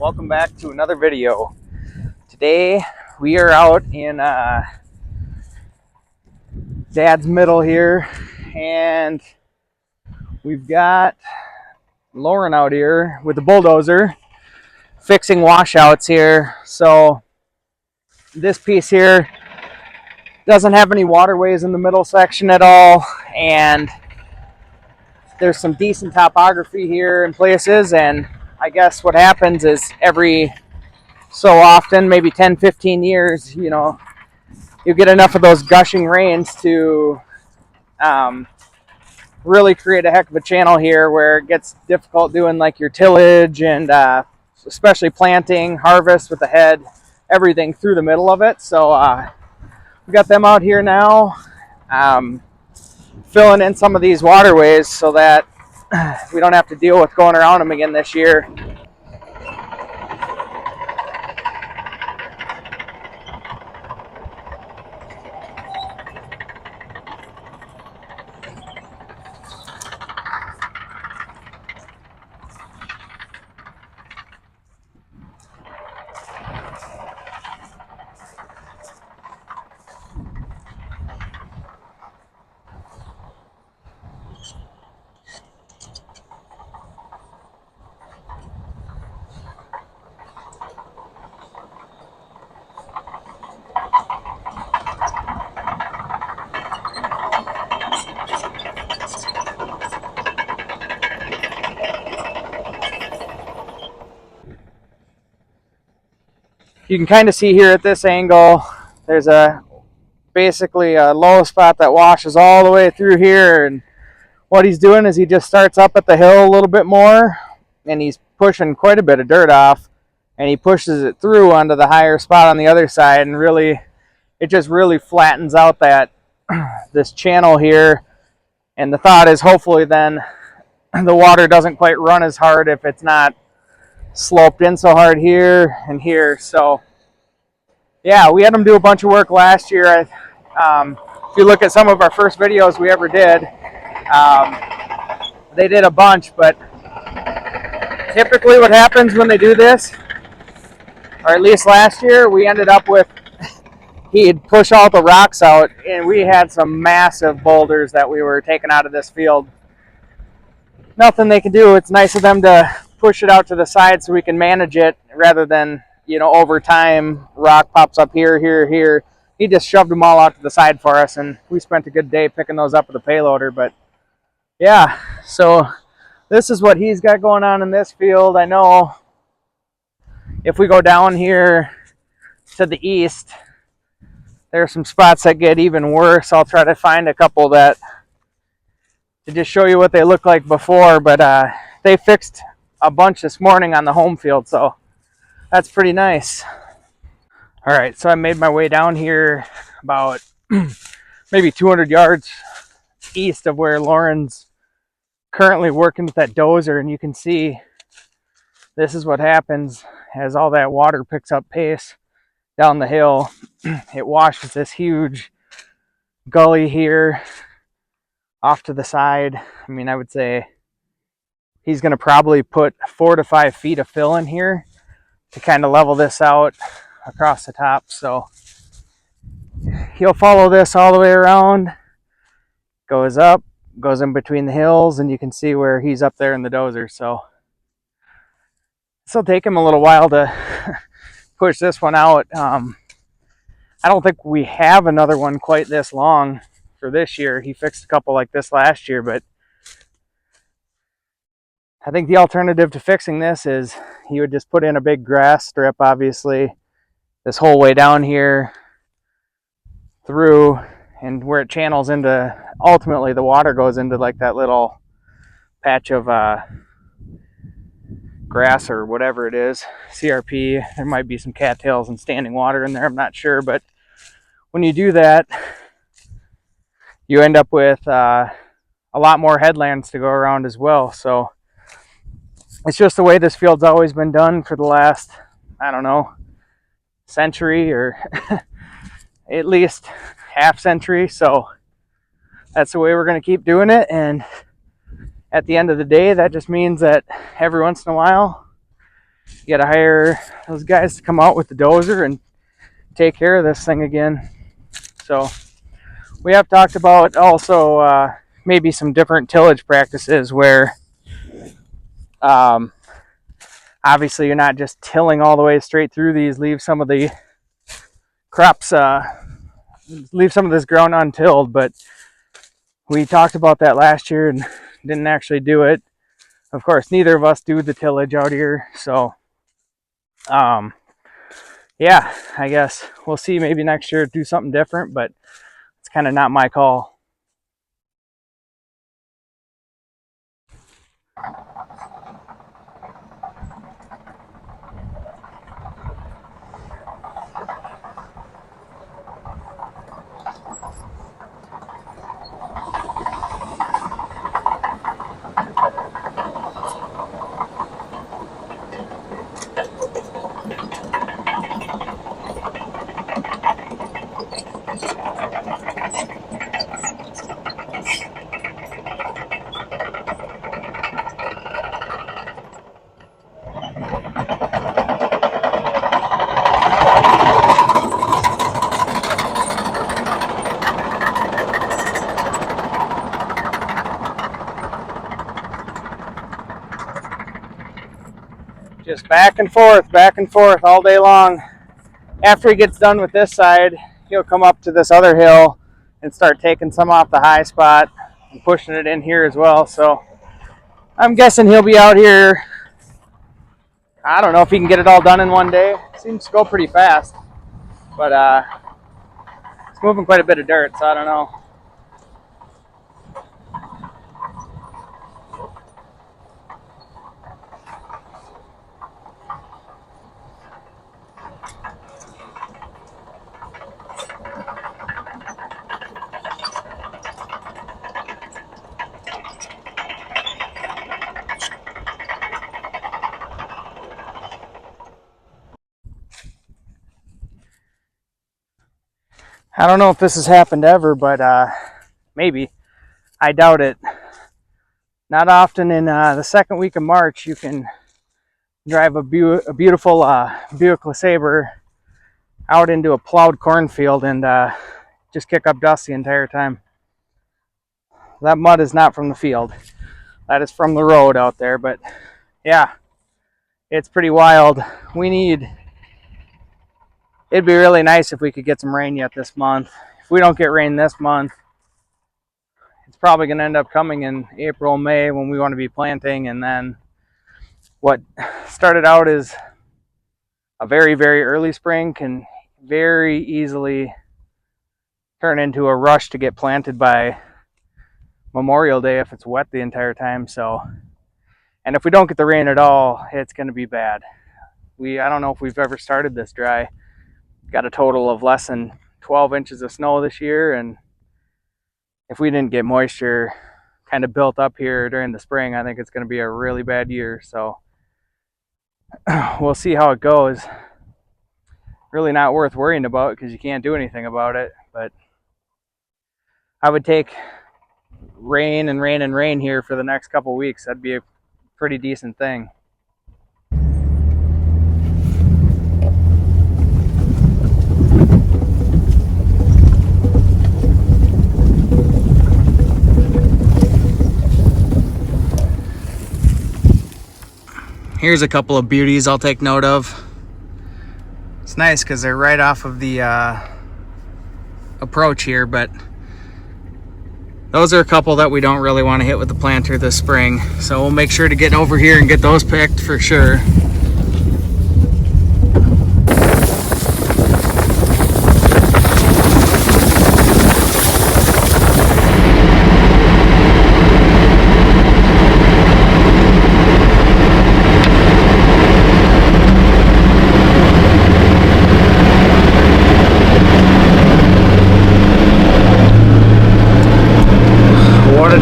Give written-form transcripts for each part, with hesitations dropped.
welcome back to another video. Today we are out in Dad's middle here, and we've got Lauren out here with the bulldozer fixing washouts here. So this piece here doesn't have any waterways in the middle section at all, and there's some decent topography here in places, and I guess what happens is every so often, maybe 10-15 years, you get enough of those gushing rains to really create a heck of a channel here where it gets difficult doing like your tillage and especially planting, harvest with the head, everything through the middle of it. So we got them out here now, filling in some of these waterways so that we don't have to deal with going around them again this year. You can kind of see here at this angle, there's basically a low spot that washes all the way through here, and what he's doing is he just starts up at the hill a little bit more, and he's pushing quite a bit of dirt off, and he pushes it through onto the higher spot on the other side, and really, it just really flattens out this channel here. And the thought is hopefully then the water doesn't quite run as hard if it's not sloped in so hard here and here. So yeah, we had them do a bunch of work last year. If you look at some of our first videos we ever did, they did a bunch, but typically what happens when they do this, or at least last year, we ended up with, he'd push all the rocks out, and we had some massive boulders that we were taking out of this field. Nothing they can do. It's nice of them to push it out to the side so we can manage it rather than, over time, rock pops up here, here, here. He just shoved them all out to the side for us, and we spent a good day picking those up with the payloader. But yeah, so this is what he's got going on in this field. I know if we go down here to the east, there are some spots that get even worse. I'll try to find a couple to just show you what they look like before, but they fixed a bunch this morning on the home field, so that's pretty nice. All right, so I made my way down here about maybe 200 yards east of where Lauren's currently working with that dozer, and you can see this is what happens as all that water picks up pace down the hill. It washes this huge gully here off to the side. I mean, I would say he's going to probably put 4 to 5 feet of fill in here to kind of level this out across the top. So he'll follow this all the way around, goes up, goes in between the hills, and you can see where he's up there in the dozer. So it'll take him a little while to push this one out. I don't think we have another one quite this long for this year. He fixed a couple like this last year, but I think the alternative to fixing this is he would just put in a big grass strip, obviously, this whole way down here through, and where it channels into, ultimately the water goes into like that little patch of grass or whatever it is, CRP. There might be some cattails and standing water in there, I'm not sure, but when you do that, you end up with a lot more headlands to go around as well. So it's just the way this field's always been done for the last, I don't know, century or at least half century. So that's the way we're going to keep doing it. And at the end of the day, that just means that every once in a while You got to hire those guys to come out with the dozer and take care of this thing again. So we have talked about also maybe some different tillage practices where obviously you're not just tilling all the way straight through these. Leave some of the crops, leave some of this ground untilled. But we talked about that last year and didn't actually do it. Of course, neither of us do the tillage out here, so yeah, I guess we'll see. Maybe next year do something different, but it's kind of not my call. Just back and forth all day long. After he gets done with this side, he'll come up to this other hill and start taking some off the high spot and pushing it in here as well. So I'm guessing he'll be out here. I don't know if he can get it all done in one day. It seems to go pretty fast, but it's moving quite a bit of dirt, so I don't know. I don't know if this has happened ever, but maybe. I doubt it. Not often in the second week of March you can drive a beautiful Buick LeSabre out into a plowed cornfield and just kick up dust the entire time. That mud is not from the field. That is from the road out there, but yeah, it's pretty wild. It'd be really nice if we could get some rain yet this month. If we don't get rain this month, it's probably going to end up coming in April, May when we want to be planting, and then what started out as a very, very early spring can very easily turn into a rush to get planted by Memorial Day if it's wet the entire time. So, and if we don't get the rain at all, it's going to be bad. I don't know if we've ever started this dry. Got a total of less than 12 inches of snow this year, and if we didn't get moisture kind of built up here during the spring, I think it's going to be a really bad year. So we'll see how it goes. Really not worth worrying about because you can't do anything about it, but I would take rain and rain and rain here for the next couple weeks. That'd be a pretty decent thing. Here's a couple of beauties I'll take note of. It's nice because they're right off of the approach here, but those are a couple that we don't really want to hit with the planter this spring. So we'll make sure to get over here and get those picked for sure.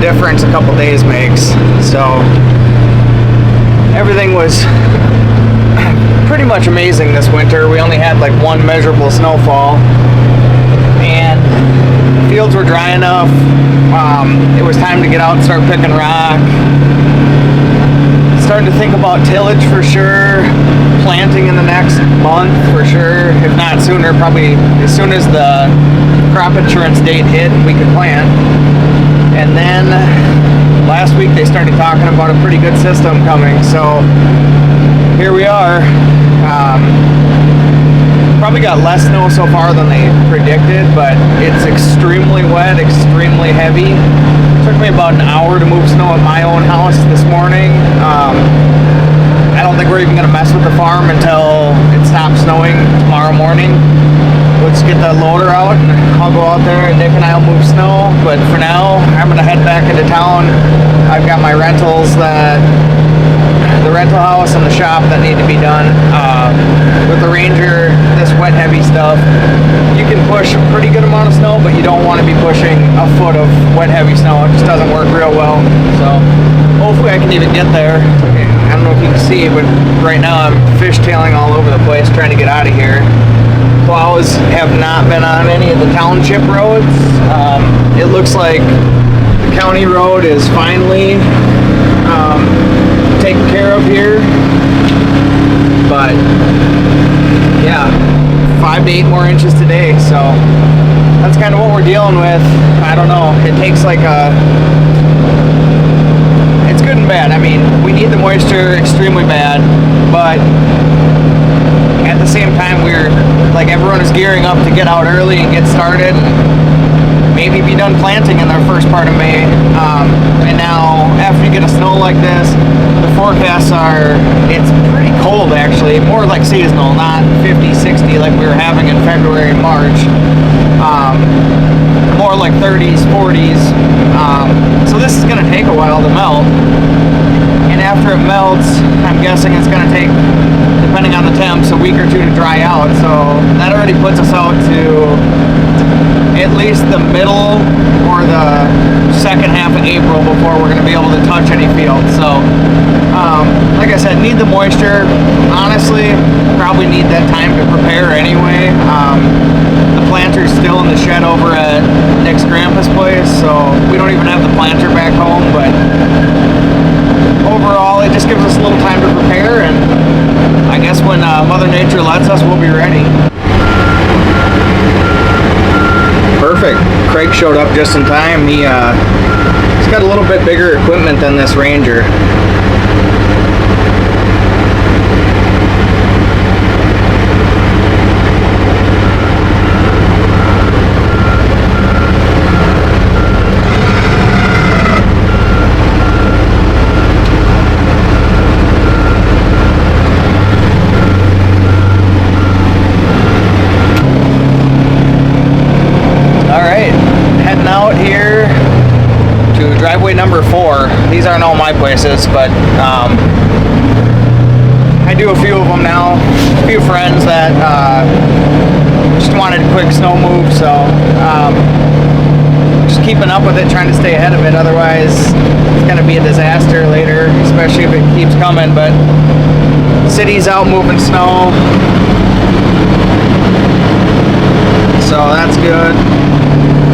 Difference a couple days makes. So everything was pretty much amazing this winter. We only had like one measurable snowfall and fields were dry enough. It was time to get out and start picking rock. starting to think about tillage for sure, planting in the next month for sure, if not sooner, probably as soon as the crop insurance date hit we could plant. And then last week they started talking about a pretty good system coming, so here we are. Probably got less snow so far than they predicted, but it's extremely wet, extremely heavy. It took me about an hour to move snow at my own house this morning. I don't think we're even going to mess with the farm until it stops snowing tomorrow morning. We'll just get the loader out and I'll go out there and Nick and I'll move snow. But for now, I'm going to head back into town. I've got my rentals, the rental house and the shop that need to be done. With the Ranger, this wet heavy stuff, you can push a pretty good amount of snow, but you don't want to be pushing a foot of wet heavy snow. It just doesn't work real well. So hopefully I can even get there. I don't know if you can see, but right now I'm fishtailing all over the place trying to get out of here. Plows have not been on any of the township roads. It looks like the county road is finally taken care of here, but yeah, 5 to 8 more inches today, so that's kind of what we're dealing with. I don't know, it takes like it's good and bad. I mean, we need the moisture extremely bad, but at the same time we're like, everyone is gearing up to get out early and get started, maybe be done planting in the first part of May. And now after you get a snow like this, the forecasts are, it's pretty cold actually, more like seasonal, not 50, 60 like we were having in February and March. More like 30s, 40s. So this is going to take a while to melt. And after it melts, I'm guessing it's going to take, depending on the temps, a week or two to dry out. So that already puts us out to at least the middle or the second half of April before we're going to be able to touch any fields. So like I said, need the moisture. Honestly, probably need that time to prepare anyway. The planter's still in the shed over at Nick's grandpa's place, so we don't even have the planter back home, but overall it just gives us a little time to prepare, and I guess when Mother Nature lets us, we'll be ready. Perfect. Craig showed up just in time. He's got a little bit bigger equipment than this Ranger. Number 4. These aren't all my places, but I do a few of them now. A few friends that just wanted a quick snow move, so just keeping up with it, trying to stay ahead of it. Otherwise, it's going to be a disaster later, especially if it keeps coming. But city's out moving snow, so that's good.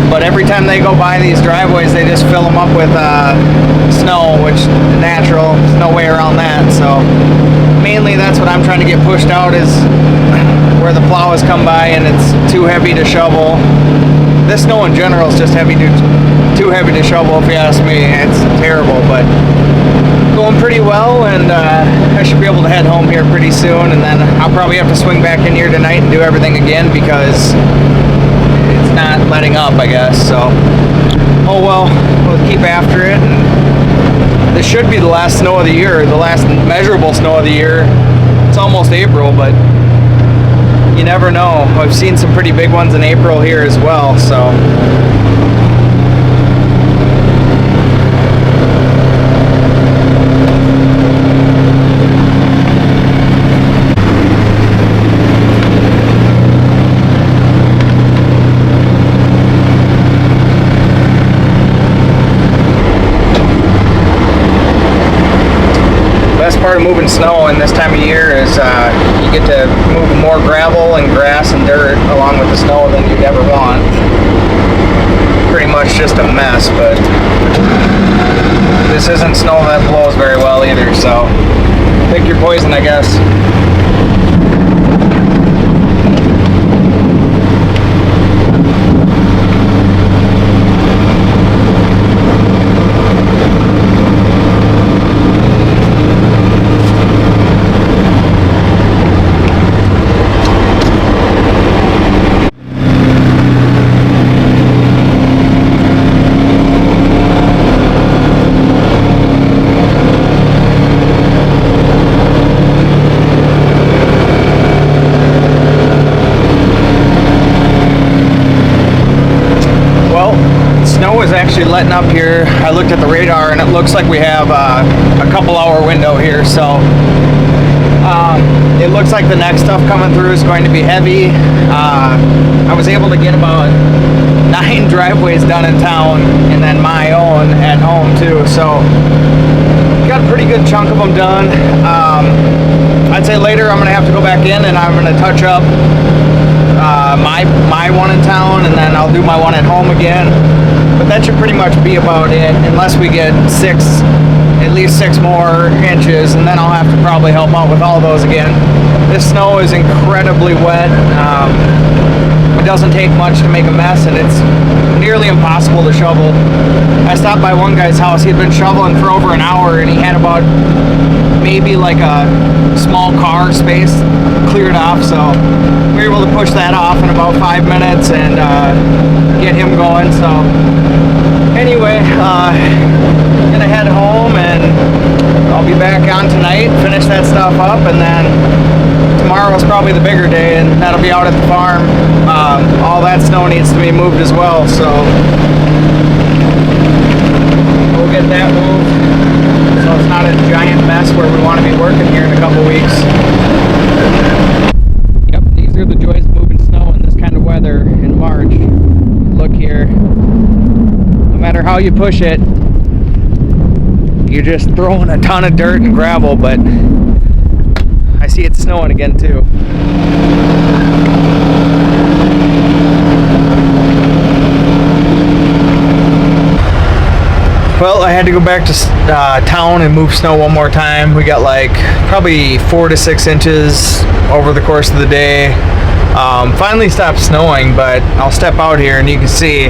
But every time they go by these driveways, they just fill them up with snow, which is natural. There's no way around that. So mainly that's what I'm trying to get pushed out, is where the plow has come by and it's too heavy to shovel. This snow in general is just too heavy to shovel, if you ask me. It's terrible, but going pretty well, and I should be able to head home here pretty soon, and then I'll probably have to swing back in here tonight and do everything again because it's not letting up, I guess. So, oh well, we'll keep after it. And this should be the last snow of the year, the last measurable snow of the year. It's almost April, but you never know. I've seen some pretty big ones in April here as well, so. Part of moving snow in this time of year is you get to move more gravel and grass and dirt along with the snow than you'd ever want. Pretty much just a mess, but this isn't snow that blows very well either, so pick your poison, I guess. Snow is actually letting up here. I looked at the radar and it looks like we have a couple hour window here, so it looks like the next stuff coming through is going to be heavy. I was able to get about 9 driveways done in town and then my own at home too, so got a pretty good chunk of them done. I'd say later I'm going to have to go back in and I'm going to touch up my one in town, and then I'll do my one at home again. But that should pretty much be about it, unless we get at least 6 more inches, and then I'll have to probably help out with all those again. This snow is incredibly wet. It doesn't take much to make a mess, and it's nearly impossible to shovel. I stopped by one guy's house. He'd been shoveling for over an hour, and he had about maybe like a small car space cleared off, so we were able to push that off in about 5 minutes and get him going. So anyway, gonna head home and I'll be back on tonight, finish that stuff up, and then tomorrow's probably the bigger day, and that'll be out at the farm. All that snow needs to be moved as well, so we'll get that moved so it's not a giant mess where we want to be working here in a couple weeks. Yep, these are the joys of moving snow in this kind of weather in March. Look here. No matter how you push it, you're just throwing a ton of dirt and gravel, but I see it snowing again too. Well, I had to go back to town and move snow one more time. We got like probably 4 to 6 inches over the course of the day. Finally stopped snowing, but I'll step out here and you can see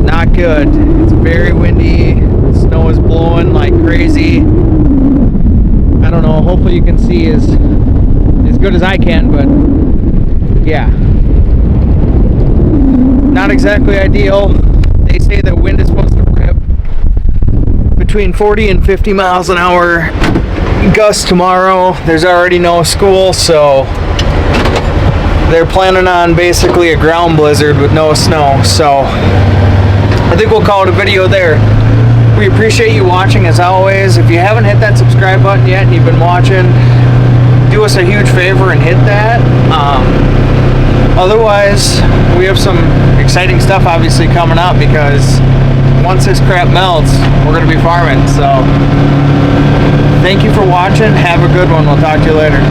not good. It's very windy. Snow is blowing like crazy. I don't know, hopefully you can see as good as I can, but yeah, not exactly ideal. They say the wind is supposed to rip between 40 and 50 miles an hour gusts tomorrow. There's already no school, so they're planning on basically a ground blizzard with no snow. So I think we'll call it a video there. We appreciate you watching as always. If you haven't hit that subscribe button yet and you've been watching, do us a huge favor and hit that. Otherwise, we have some exciting stuff obviously coming up, because once this crap melts, we're going to be farming. So thank you for watching. Have a good one. We'll talk to you later.